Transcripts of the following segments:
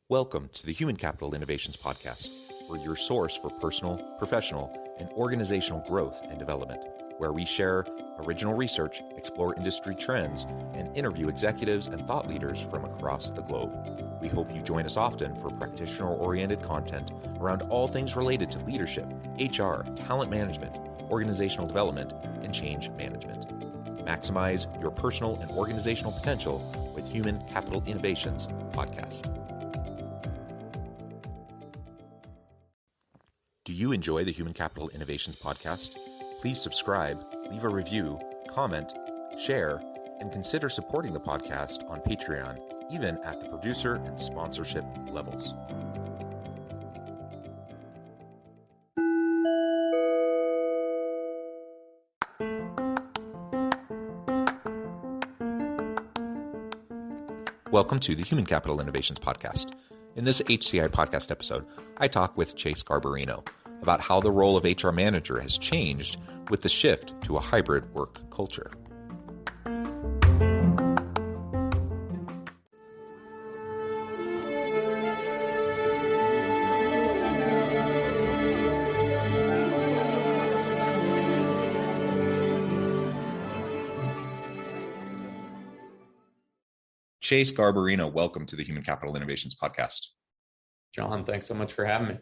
Welcome to the Human Capital Innovations Podcast. We're your source for personal, professional, and organizational growth and development, where we share original research, explore industry trends, and interview executives and thought leaders from across the globe. We hope you join us often for practitioner-oriented content around all things related to leadership, HR, talent management, organizational development, and change management. Maximize your personal and organizational potential with Human Capital Innovations Podcast. Do you enjoy the Human Capital Innovations Podcast? Please subscribe, leave a review, comment, share, and consider supporting the podcast on Patreon, even at the producer and sponsorship levels. Welcome to the Human Capital Innovations Podcast. In this HCI Podcast episode, I talk with Chase Garbarino about how the role of HR manager has changed with the shift to a hybrid work culture. Chase Garbarino, welcome to the Human Capital Innovations Podcast. John, thanks so much for having me.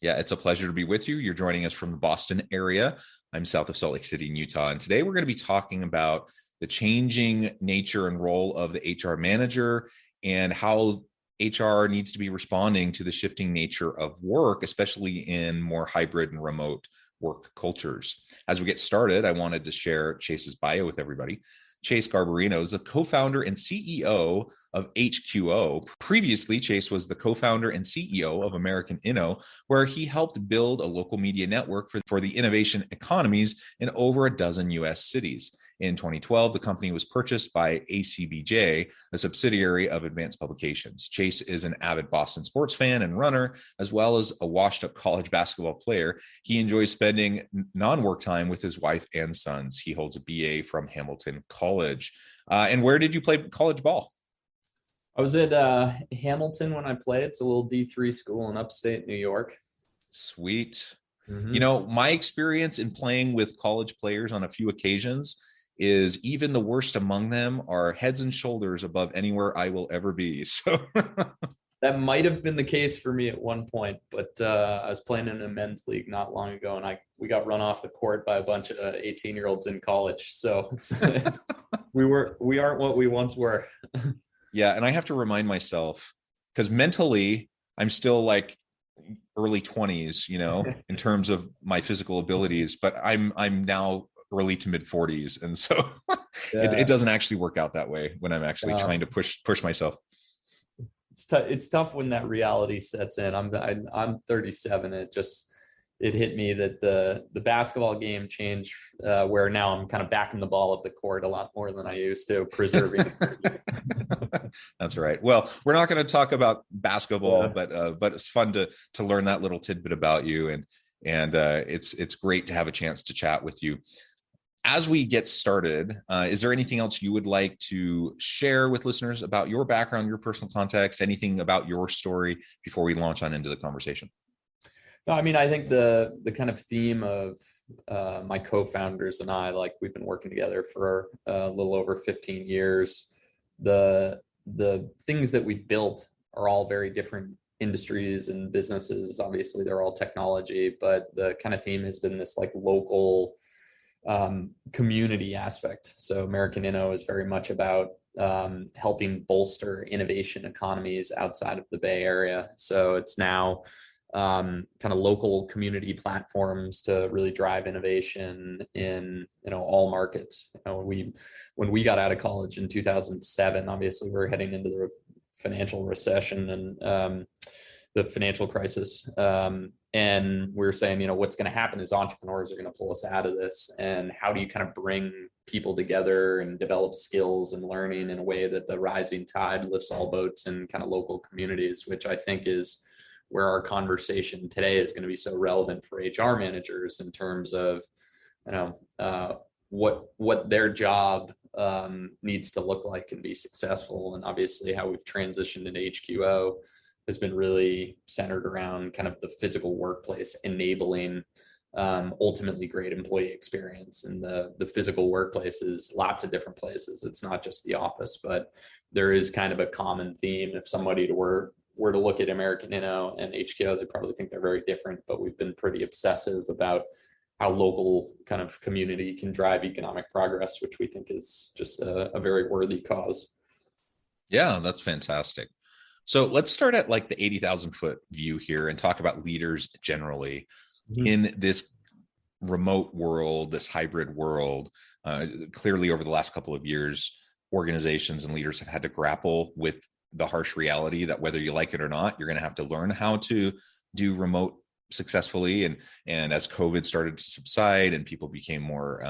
Yeah, it's a pleasure to be with you. You're joining us from the Boston area. I'm south of Salt Lake City in Utah. And today we're going to be talking about the changing nature and role of the HR manager and how HR needs to be responding to the shifting nature of work, especially in more hybrid and remote work cultures. As we get started, I wanted to share Chase's bio with everybody. Chase Garbarino is the co-founder and CEO of HQO. Previously, Chase was the co-founder and CEO of American Inno, where he helped build a local media network for the innovation economies in over a dozen U.S. cities. In 2012, the company was purchased by ACBJ, a subsidiary of Advanced Publications. Chase is an avid Boston sports fan and runner, as well as a washed-up college basketball player. He enjoys spending non-work time with his wife and sons. He holds a BA from Hamilton College. And where did you play college ball? I was at Hamilton when I played. It's a little D3 school in upstate New York. Sweet. Mm-hmm. You know, my experience in playing with college players on a few occasions is even the worst among them are heads and shoulders above anywhere I will ever be. So that might have been the case for me at one point, but I was playing in a men's league not long ago, and we got run off the court by a bunch of 18-year-olds in college. So we aren't what we once were. Yeah, and I have to remind myself, because mentally I'm still like early 20s, you know, in terms of my physical abilities, but I'm now early to mid 40s. And so it doesn't actually work out that way when I'm actually trying to push myself. It's tough when that reality sets in. I'm 37. It hit me that the basketball game changed where now I'm kind of backing the ball up the court a lot more than I used to, preserving. That's right. Well, we're not going to talk about basketball, but it's fun to learn that little tidbit about you. And it's great to have a chance to chat with you. As we get started, is there anything else you would like to share with listeners about your background, your personal context, anything about your story before we launch on into the conversation? No, I mean, I think the kind of theme of my co-founders and I, like we've been working together for a little over 15 years. The things that we built are all very different industries and businesses. Obviously, they're all technology, but the kind of theme has been this like local community aspect. So American Inno is very much about helping bolster innovation economies outside of the Bay Area. So it's now kind of local community platforms to really drive innovation in all markets. When we got out of college in 2007, obviously we were heading into the financial recession and the financial crisis. And we're saying, what's going to happen is entrepreneurs are going to pull us out of this. And how do you kind of bring people together and develop skills and learning in a way that the rising tide lifts all boats in kind of local communities, which I think is where our conversation today is going to be so relevant for HR managers in terms of, what their job needs to look like and be successful. And obviously how we've transitioned into HQO has been really centered around kind of the physical workplace, enabling ultimately great employee experience. And the physical workplace is lots of different places. It's not just the office, but there is kind of a common theme. If somebody were to look at American Inno and HKO, they probably think they're very different, but we've been pretty obsessive about how local kind of community can drive economic progress, which we think is just a very worthy cause. Yeah, that's fantastic. So let's start at like the 80,000 foot view here and talk about leaders generally in this remote world, this hybrid world. Clearly over the last couple of years, organizations and leaders have had to grapple with the harsh reality that whether you like it or not, you're going to have to learn how to do remote successfully. And as COVID started to subside and people became more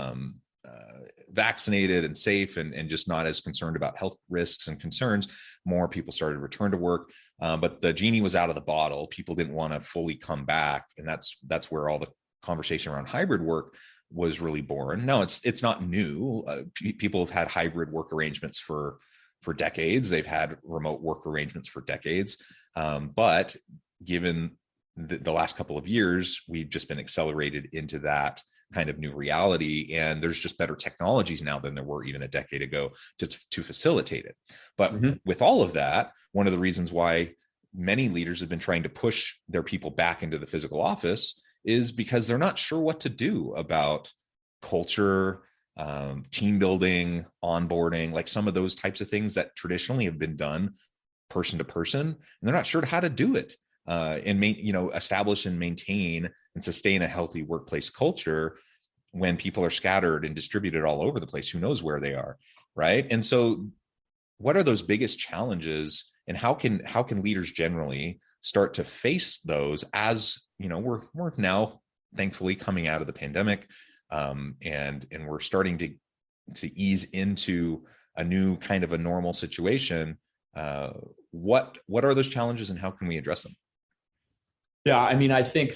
vaccinated and safe and just not as concerned about health risks and concerns, more people started to return to work. But the genie was out of the bottle. People didn't want to fully come back. And that's where all the conversation around hybrid work was really born. No, it's not new. People have had hybrid work arrangements for decades. They've had remote work arrangements for decades. But given the last couple of years, we've just been accelerated into that kind of new reality. And there's just better technologies now than there were even a decade ago to facilitate it. But with all of that, one of the reasons why many leaders have been trying to push their people back into the physical office is because they're not sure what to do about culture, team building, onboarding, like some of those types of things that traditionally have been done person to person, and they're not sure how to do it and establish and maintain and sustain a healthy workplace culture when people are scattered and distributed all over the place. Who knows where they are, right? And so, what are those biggest challenges, and how can leaders generally start to face those? As we're now thankfully coming out of the pandemic. And we're starting to ease into a new kind of a normal situation. What are those challenges and how can we address them? Yeah, I mean, I think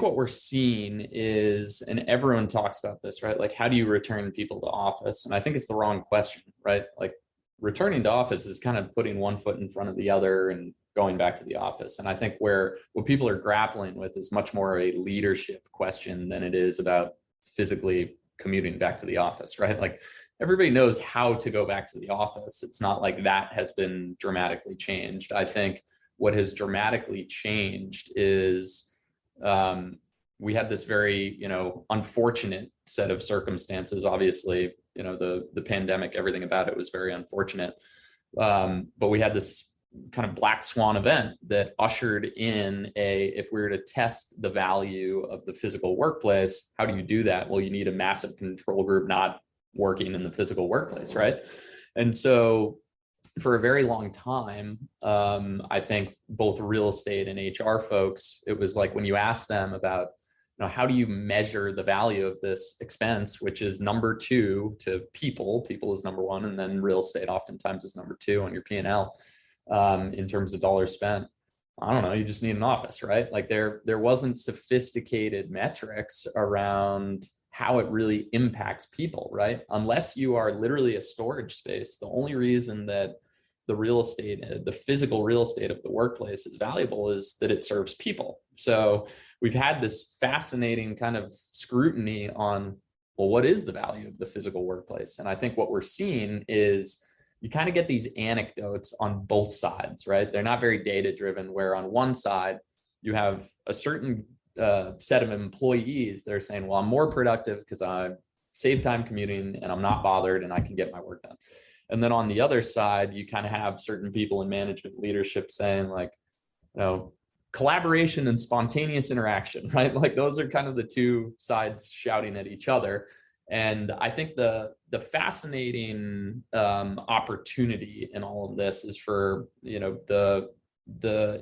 what we're seeing is, and everyone talks about this, right? Like, how do you return people to office? And I think it's the wrong question, right? Like, returning to office is kind of putting one foot in front of the other and going back to the office. And I think what people are grappling with is much more a leadership question than it is about physically commuting back to the office, right? Like, everybody knows how to go back to the office. It's not like that has been dramatically changed. I think what has dramatically changed is we had this very, unfortunate set of circumstances. Obviously, the pandemic, everything about it was very unfortunate. But we had this kind of black swan event that ushered in if we were to test the value of the physical workplace, how do you do that? Well, you need a massive control group not working in the physical workplace, right? And so for a very long time, I think both real estate and HR folks, it was like when you ask them about, how do you measure the value of this expense, which is number two to people is number one, and then real estate oftentimes is number two on your P&L. In terms of dollars spent, I don't know, you just need an office, right? Like there wasn't sophisticated metrics around how it really impacts people, right? Unless you are literally a storage space, the only reason that the physical real estate of the workplace is valuable is that it serves people. So we've had this fascinating kind of scrutiny on, well, what is the value of the physical workplace? And I think what we're seeing is you kind of get these anecdotes on both sides, right? They're not very data driven, where on one side you have a certain set of employees that are saying, well, I'm more productive because I save time commuting and I'm not bothered and I can get my work done. And then on the other side, you kind of have certain people in management leadership saying like, collaboration and spontaneous interaction, right? Like those are kind of the two sides shouting at each other. And I think the fascinating opportunity in all of this is for the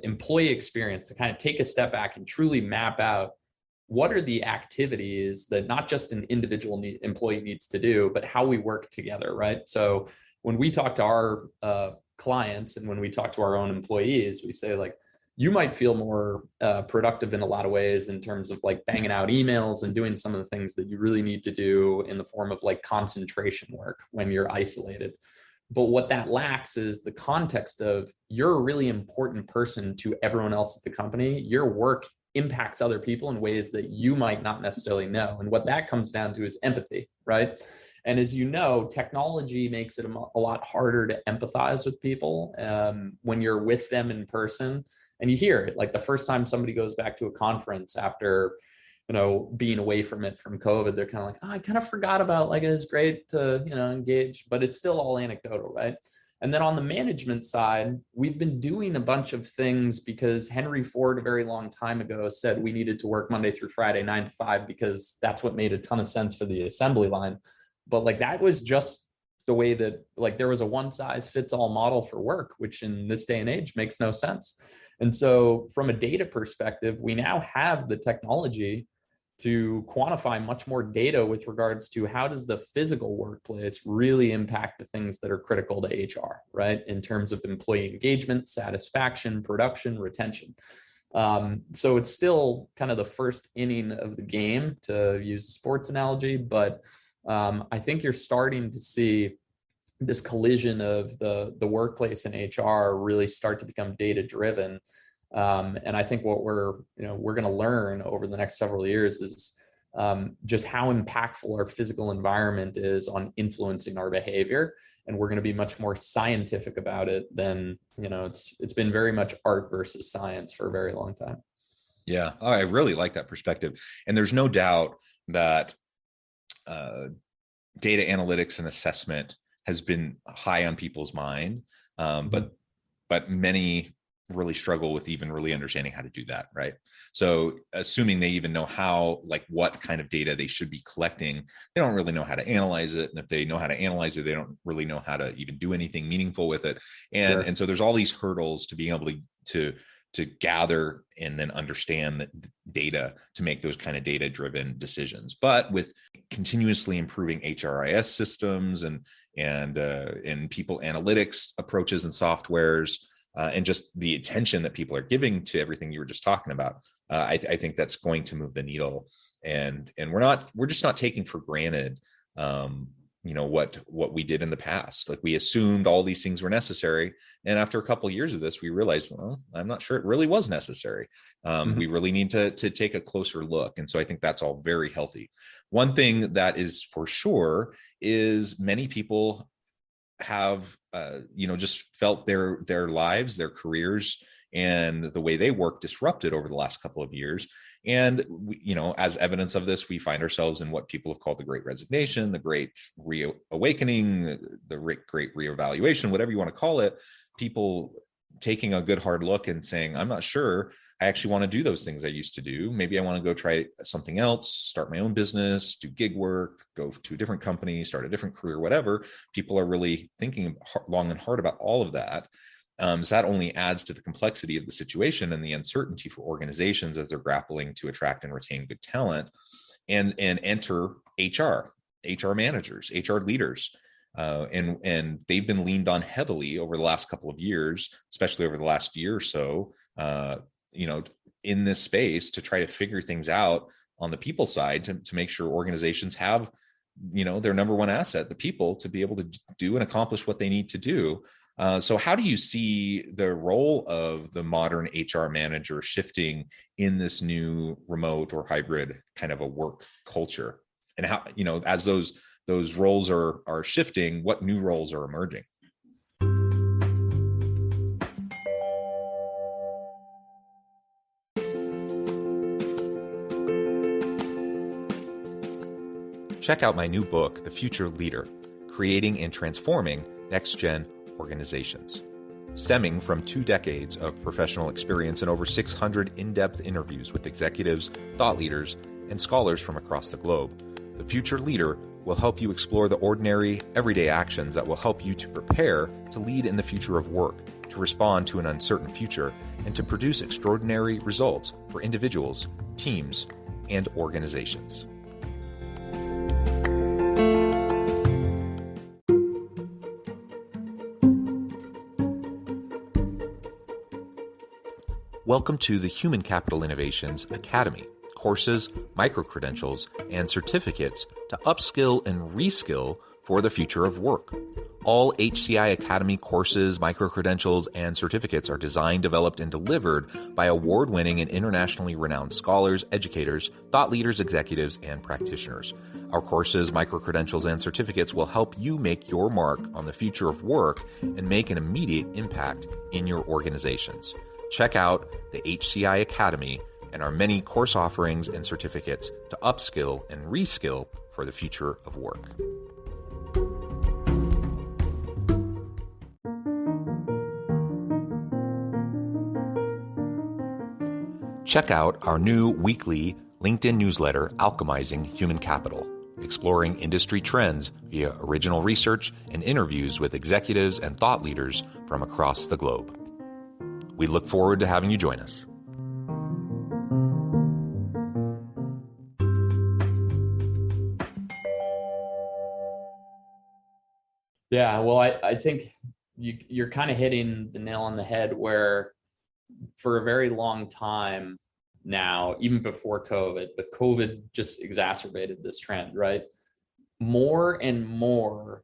employee experience to kind of take a step back and truly map out what are the activities that not just an individual employee needs to do, but how we work together, right? So when we talk to our clients and when we talk to our own employees, we say like, you might feel more productive in a lot of ways in terms of like banging out emails and doing some of the things that you really need to do in the form of like concentration work when you're isolated. But what that lacks is the context of you're a really important person to everyone else at the company. Your work impacts other people in ways that you might not necessarily know. And what that comes down to is empathy, right? And as you know, technology makes it a lot harder to empathize with people when you're with them in person. And you hear it, like the first time somebody goes back to a conference after, being away from it from COVID, they're kind of like, I kind of forgot about, like, it's great to, engage, but it's still all anecdotal, right? And then on the management side, we've been doing a bunch of things because Henry Ford a very long time ago said we needed to work Monday through Friday, 9 to 5, because that's what made a ton of sense for the assembly line. But like, that was just the way that, like, there was a one size fits all model for work, which in this day and age makes no sense. And so from a data perspective, we now have the technology to quantify much more data with regards to how does the physical workplace really impact the things that are critical to HR, right? In terms of employee engagement, satisfaction, production, retention. So it's still kind of the first inning of the game, to use a sports analogy, but I think you're starting to see this collision of the workplace and HR really start to become data driven. And I think what we're going to learn over the next several years is just how impactful our physical environment is on influencing our behavior. And we're going to be much more scientific about it than, it's been very much art versus science for a very long time. Yeah, I really like that perspective. And there's no doubt that data analytics and assessment has been high on people's mind, but many really struggle with even really understanding how to do that, right? So assuming they even know how, like, what kind of data they should be collecting, they don't really know how to analyze it. And if they know how to analyze it, they don't really know how to even do anything meaningful with it. And, and so there's all these hurdles to being able to gather and then understand the data to make those kind of data-driven decisions. But with continuously improving HRIS systems and people analytics approaches and softwares, and just the attention that people are giving to everything you were just talking about, I think that's going to move the needle. And we're just not taking for granted, what we did in the past. Like, we assumed all these things were necessary, and after a couple of years of this, we realized, well, I'm not sure it really was necessary. We really need to take a closer look. And so I think that's all very healthy. One thing that is for sure is many people have just felt their lives, their careers, and the way they work disrupted over the last couple of years. And as evidence of this, we find ourselves in what people have called the Great Resignation, the Great Reawakening, the Great Reevaluation, whatever you want to call it. People taking a good hard look and saying, I'm not sure I actually want to do those things I used to do. Maybe I want to go try something else, start my own business, do gig work, go to a different company, start a different career, whatever. People are really thinking long and hard about all of that. So that only adds to the complexity of the situation and the uncertainty for organizations as they're grappling to attract and retain good talent, and enter HR managers, HR leaders. And they've been leaned on heavily over the last couple of years, especially over the last year or so, in this space, to try to figure things out on the people side to make sure organizations have, their number one asset, the people, to be able to do and accomplish what they need to do. So how do you see the role of the modern HR manager shifting in this new remote or hybrid kind of a work culture? And how, as those roles are shifting, what new roles are emerging? Check out my new book, The Future Leader: Creating and Transforming Next-Gen Organizations. Stemming from 2 decades of professional experience and over 600 in-depth interviews with executives, thought leaders, and scholars from across the globe, The Future Leader will help you explore the ordinary, everyday actions that will help you to prepare to lead in the future of work, to respond to an uncertain future, and to produce extraordinary results for individuals, teams, and organizations. Welcome to the Human Capital Innovations Academy. Courses, micro-credentials, and certificates to upskill and reskill for the future of work. All HCI Academy courses, micro-credentials, and certificates are designed, developed, and delivered by award-winning and internationally renowned scholars, educators, thought leaders, executives, and practitioners. Our courses, micro-credentials, and certificates will help you make your mark on the future of work and make an immediate impact in your organizations. Check out the HCI Academy and our many course offerings and certificates to upskill and reskill for the future of work. Check out our new weekly LinkedIn newsletter, Alchemizing Human Capital, exploring industry trends via original research and interviews with executives and thought leaders from across the globe. We look forward to having you join us. Yeah, well, I think you're kind of hitting the nail on the head where for a very long time now, even before COVID, but COVID just exacerbated this trend, right? More and more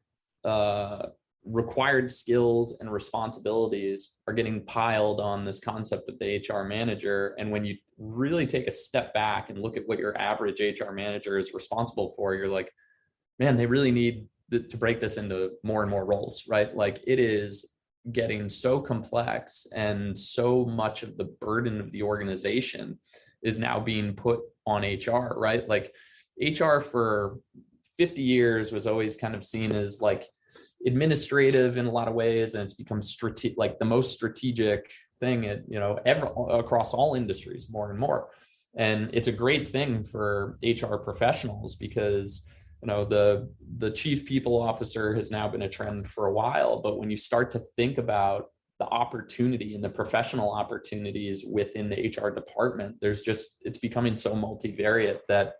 required skills and responsibilities are getting piled on this concept of the HR manager. And when you really take a step back and look at what your average HR manager is responsible for, you're like, man, they really need to break this into more and more roles, right? Like it is getting so complex, and so much of the burden of the organization is now being put on HR, right? Like HR for 50 years was always kind of seen as like administrative in a lot of ways, and it's become like the most strategic thing at, across all industries more and more. And it's a great thing for HR professionals because the chief people officer has now been a trend for a while, but when you start to think about the opportunity and the professional opportunities within the HR department, it's becoming so multivariate that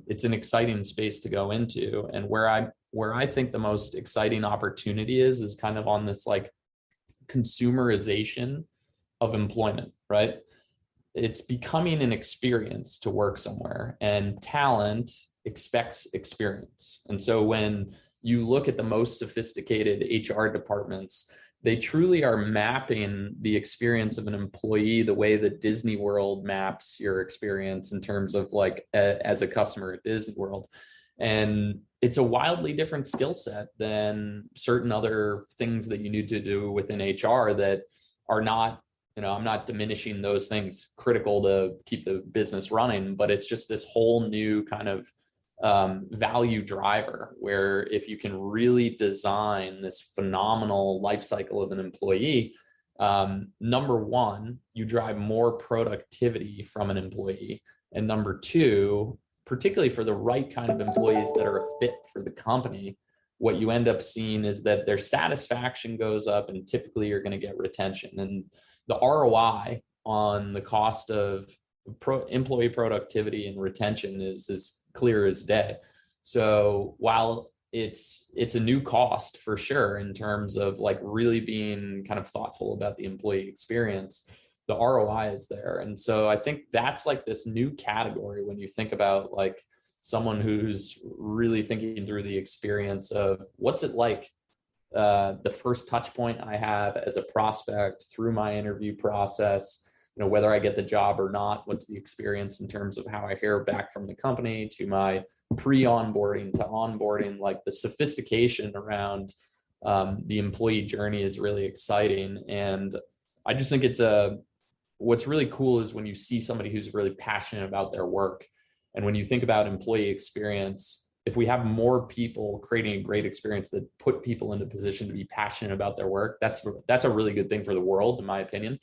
it's an exciting space to go into. And where I think the most exciting opportunity is kind of on this like consumerization of employment, right? It's becoming an experience to work somewhere, and talent expects experience. And so when you look at the most sophisticated HR departments, they truly are mapping the experience of an employee the way that Disney World maps your experience in terms of like as a customer at Disney World. And it's a wildly different skill set than certain other things that you need to do within HR that are not, I'm not diminishing those things critical to keep the business running, but it's just this whole new kind of value driver where if you can really design this phenomenal life cycle of an employee, number one, you drive more productivity from an employee. And number two, particularly for the right kind of employees that are a fit for the company, what you end up seeing is that their satisfaction goes up, and typically you're going to get retention. And the ROI on the cost of employee productivity and retention is as clear as day. So while it's a new cost for sure in terms of like really being kind of thoughtful about the employee experience, the ROI is there. And so I think that's like this new category when you think about like someone who's really thinking through the experience of what's it like the first touch point I have as a prospect through my interview process, whether I get the job or not, what's the experience in terms of how I hear back from the company to my pre-onboarding to onboarding. Like the sophistication around the employee journey is really exciting. And I just think what's really cool is when you see somebody who's really passionate about their work. And when you think about employee experience, if we have more people creating a great experience that put people in a position to be passionate about their work, that's a really good thing for the world, in my opinion.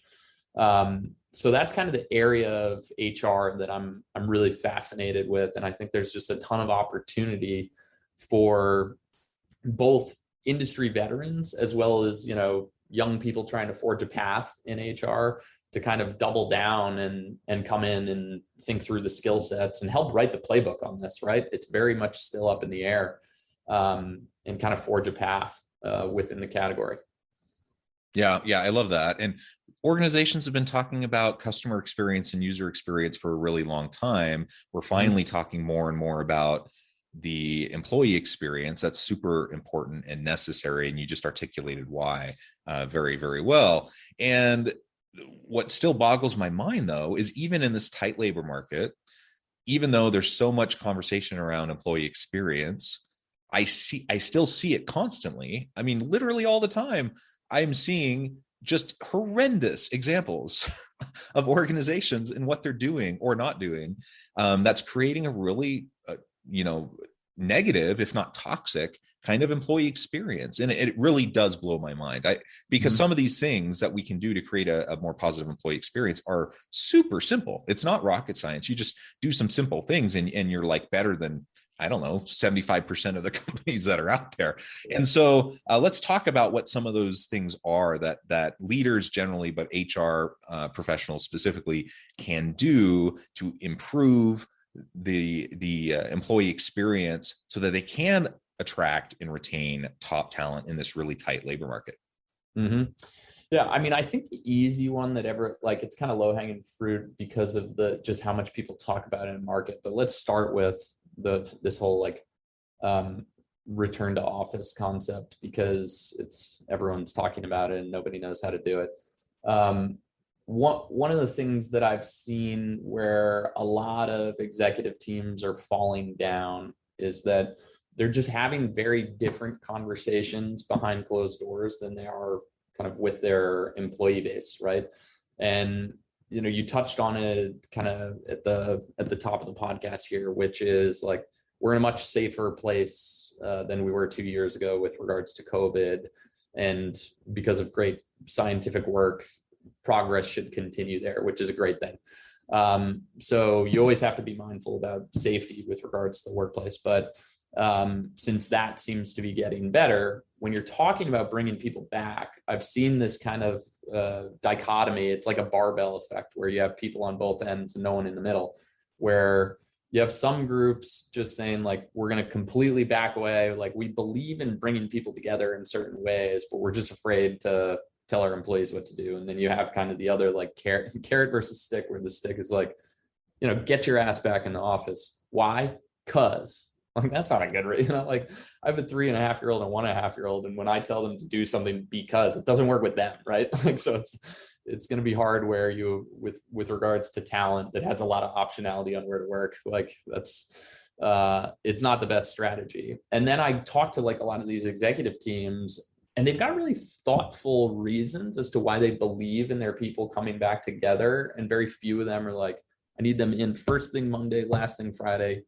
So that's kind of the area of HR that I'm really fascinated with. And I think there's just a ton of opportunity for both industry veterans as well as, young people trying to forge a path in HR to kind of double down and come in and think through the skill sets and help write the playbook on this, right? It's very much still up in the air, and kind of forge a path within the category. Yeah, I love that. And organizations have been talking about customer experience and user experience for a really long time. We're finally talking more and more about the employee experience. That's super important and necessary. And you just articulated why very, very well. And what still boggles my mind, though, is even in this tight labor market, even though there's so much conversation around employee experience, I still see it constantly. I mean, literally all the time, I'm seeing just horrendous examples of organizations and what they're doing or not doing. That's creating a really, negative, if not toxic, kind of employee experience. And it really does blow my mind. Because some of these things that we can do to create a more positive employee experience are super simple. It's not rocket science. You just do some simple things and you're like better than, I don't know, 75% of the companies that are out there. And so let's talk about what some of those things are that leaders generally, but HR professionals specifically, can do to improve the employee experience so that they can attract and retain top talent in this really tight labor market. Mm-hmm. Yeah, I mean, I think the easy one that it's kind of low hanging fruit because of just how much people talk about it in market. But let's start with this whole return to office concept, because everyone's talking about it and nobody knows how to do it. One of the things that I've seen where a lot of executive teams are falling down is that they're just having very different conversations behind closed doors than they are kind of with their employee base, right? And you touched on it kind of at the top of the podcast here, which is like we're in a much safer place than we were 2 years ago with regards to COVID, and because of great scientific work, progress should continue there, which is a great thing. So you always have to be mindful about safety with regards to the workplace, but since that seems to be getting better, when you're talking about bringing people back, I've seen this kind of dichotomy. It's like a barbell effect where you have people on both ends and no one in the middle, where you have some groups just saying like, we're going to completely back away. Like, we believe in bringing people together in certain ways, but we're just afraid to tell our employees what to do. And then you have kind of the other like carrot versus stick, where the stick is like, get your ass back in the office. Why? Because like, that's not a good reason. Like, I have a 3.5-year-old and 1.5-year-old, and when I tell them to do something because it doesn't work with them, right? Like, so it's going to be hard where you with regards to talent that has a lot of optionality on where to work. Like, that's it's not the best strategy. And then I talk to like a lot of these executive teams, and they've got really thoughtful reasons as to why they believe in their people coming back together. And very few of them are like, I need them in first thing Monday, last thing Friday,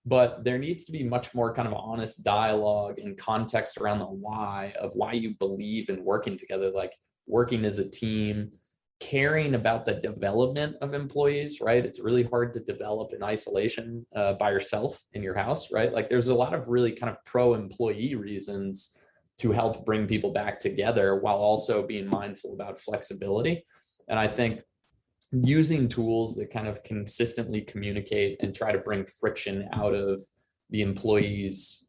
but there needs to be much more kind of honest dialogue and context around the why of why you believe in working together, like working as a team, caring about the development of employees, right? It's really hard to develop in isolation by yourself in your house, right? Like, there's a lot of really kind of pro-employee reasons to help bring people back together while also being mindful about flexibility. And I think using tools that kind of consistently communicate and try to bring friction out of the employees'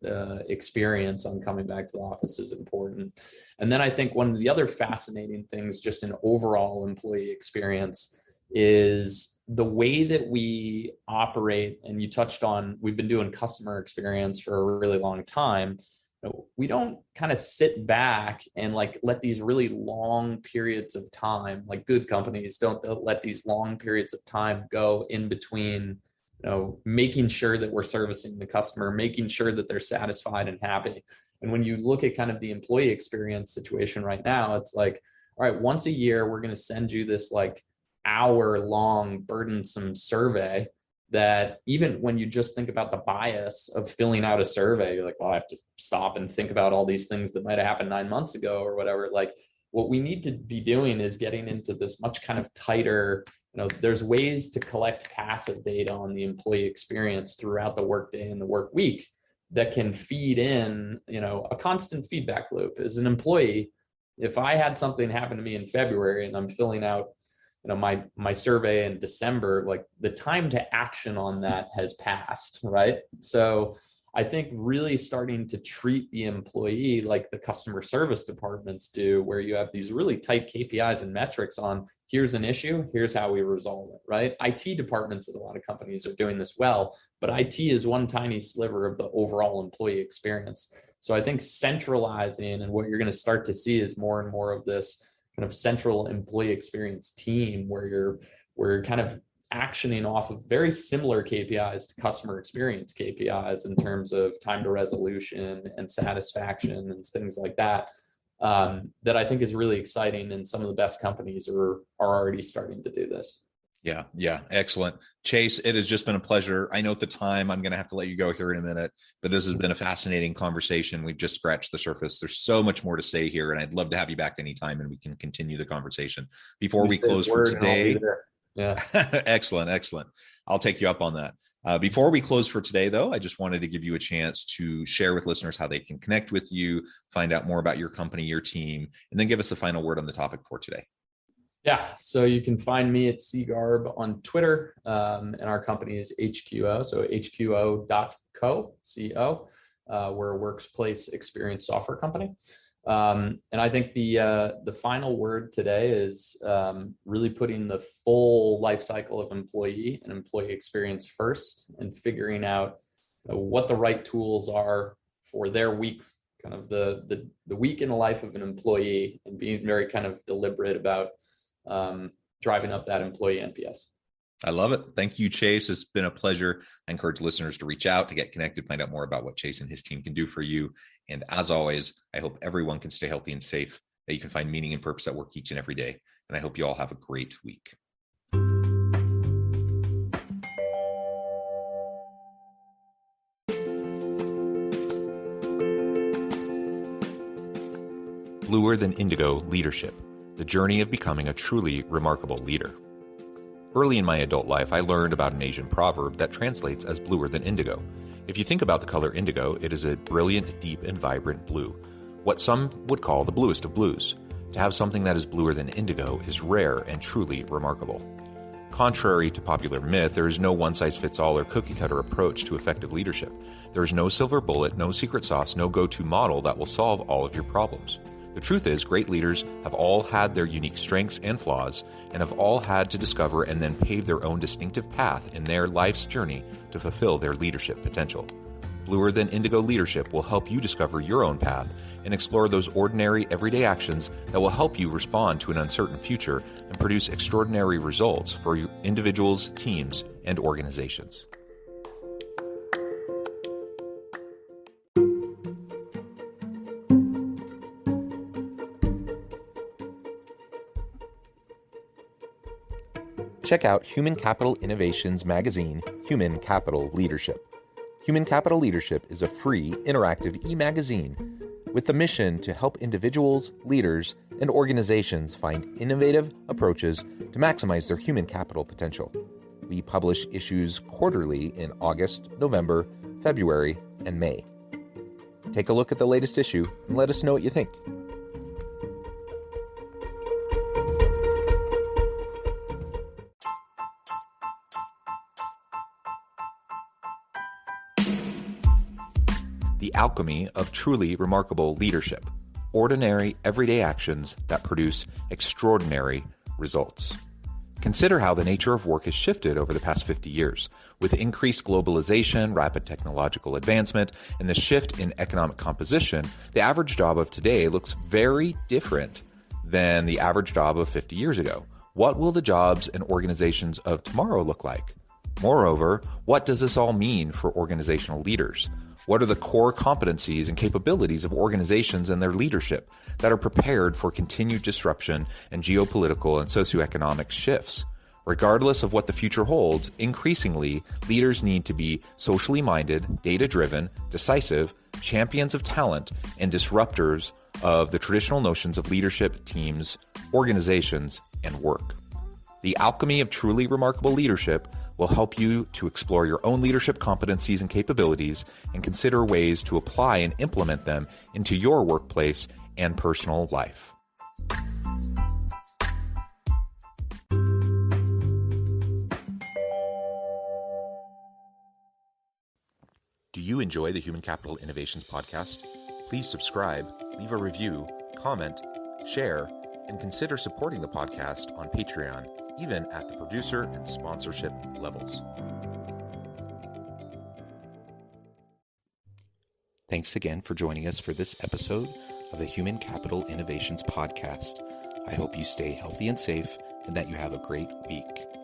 experience on coming back to the office is important. And then I think one of the other fascinating things just in overall employee experience is the way that we operate. And you touched on, we've been doing customer experience for a really long time. We don't kind of sit back and like let these really long periods of time, like good companies don't let these long periods of time go in between, making sure that we're servicing the customer, making sure that they're satisfied and happy. And when you look at kind of the employee experience situation right now, it's like, all right, once a year, we're going to send you this like hour-long burdensome survey that even when you just think about the bias of filling out a survey, you're like, well, I have to stop and think about all these things that might have happened 9 months ago or whatever. Like, what we need to be doing is getting into this much kind of tighter, there's ways to collect passive data on the employee experience throughout the workday and the work week that can feed in, a constant feedback loop. As an employee, if I had something happen to me in February and I'm filling out my survey in December, like the time to action on that has passed, right? So I think really starting to treat the employee like the customer service departments do, where you have these really tight KPIs and metrics on here's an issue, here's how we resolve it, right? IT departments at a lot of companies are doing this well, but IT is one tiny sliver of the overall employee experience. So I think centralizing, and what you're going to start to see is more and more of this kind of central employee experience team where you're kind of actioning off of very similar KPIs to customer experience KPIs in terms of time to resolution and satisfaction and things like that, that I think is really exciting. And some of the best companies are already starting to do this. Yeah. Excellent. Chase, it has just been a pleasure. I know at the time I'm going to have to let you go here in a minute, but this has been a fascinating conversation. We've just scratched the surface. There's so much more to say here, and I'd love to have you back anytime and we can continue the conversation. Before we close for today. Yeah. Excellent. I'll take you up on that. Before we close for today, though, I just wanted to give you a chance to share with listeners how they can connect with you, find out more about your company, your team, and then give us the final word on the topic for today. Yeah, so you can find me at cgarb on Twitter, and our company is HQO, so hqo.co, C-O. We're a workplace experience software company. And I think the final word today is really putting the full life cycle of employee and employee experience first, and figuring out what the right tools are for their week, kind of the week in the life of an employee, and being very kind of deliberate about driving up that employee NPS. I love it. Thank you, Chase. It's been a pleasure. I encourage listeners to reach out, to get connected, find out more about what Chase and his team can do for you. And as always, I hope everyone can stay healthy and safe, that you can find meaning and purpose at work each and every day. And I hope you all have a great week. Bluer Than Indigo Leadership, the journey of becoming a truly remarkable leader. Early in my adult life, I learned about an Asian proverb that translates as bluer than indigo. If you think about the color indigo, it is a brilliant, deep, and vibrant blue, what some would call the bluest of blues. To have something that is bluer than indigo is rare and truly remarkable. Contrary to popular myth, there is no one-size-fits-all or cookie-cutter approach to effective leadership. There is no silver bullet, no secret sauce, no go-to model that will solve all of your problems. The truth is, great leaders have all had their unique strengths and flaws, and have all had to discover and then pave their own distinctive path in their life's journey to fulfill their leadership potential. Bluer Than Indigo Leadership will help you discover your own path and explore those ordinary, everyday actions that will help you respond to an uncertain future and produce extraordinary results for your individuals, teams, and organizations. Check out Human Capital Innovations magazine, Human Capital Leadership. Human Capital Leadership is a free, interactive e-magazine with the mission to help individuals, leaders, and organizations find innovative approaches to maximize their human capital potential. We publish issues quarterly in August, November, February, and May. Take a look at the latest issue and let us know what you think. The alchemy of truly remarkable leadership. Ordinary, everyday actions that produce extraordinary results. Consider how the nature of work has shifted over the past 50 years. With increased globalization, rapid technological advancement, and the shift in economic composition, the average job of today looks very different than the average job of 50 years ago. What will the jobs and organizations of tomorrow look like? Moreover, what does this all mean for organizational leaders? What are the core competencies and capabilities of organizations and their leadership that are prepared for continued disruption and geopolitical and socioeconomic shifts? Regardless of what the future holds, increasingly, leaders need to be socially minded, data-driven, decisive, champions of talent, and disruptors of the traditional notions of leadership, teams, organizations, and work. The alchemy of truly remarkable leadership will help you to explore your own leadership competencies and capabilities and consider ways to apply and implement them into your workplace and personal life. Do you enjoy the Human Capital Innovations podcast? Please subscribe, leave a review, comment, share, and consider supporting the podcast on Patreon, even at the producer and sponsorship levels. Thanks again for joining us for this episode of the Human Capital Innovations podcast. I hope you stay healthy and safe and that you have a great week.